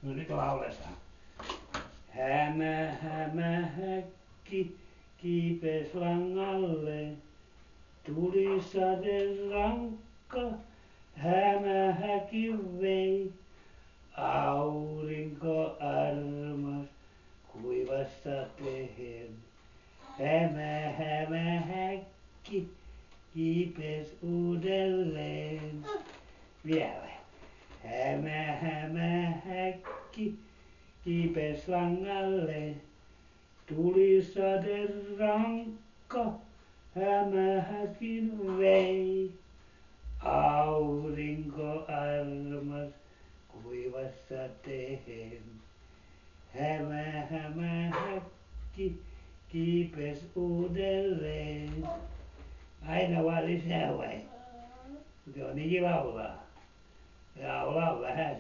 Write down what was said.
No nyt lauletaan. Hämä häkki kiipes langalle, tuli sade rankka, hämä häkin vei. Aurinko armas kuivas sateen, hämä häkki kiipes uudelleen. Vielä. Hämä häkki kiipes langalle, tuli sade rankka, hämä häkin vei. Aurinko armas kuivas sateen, hämä häkki kiipes uudelleen. Aina vaan lisää vai? Joo, niin laulaa. Laulaa vähän.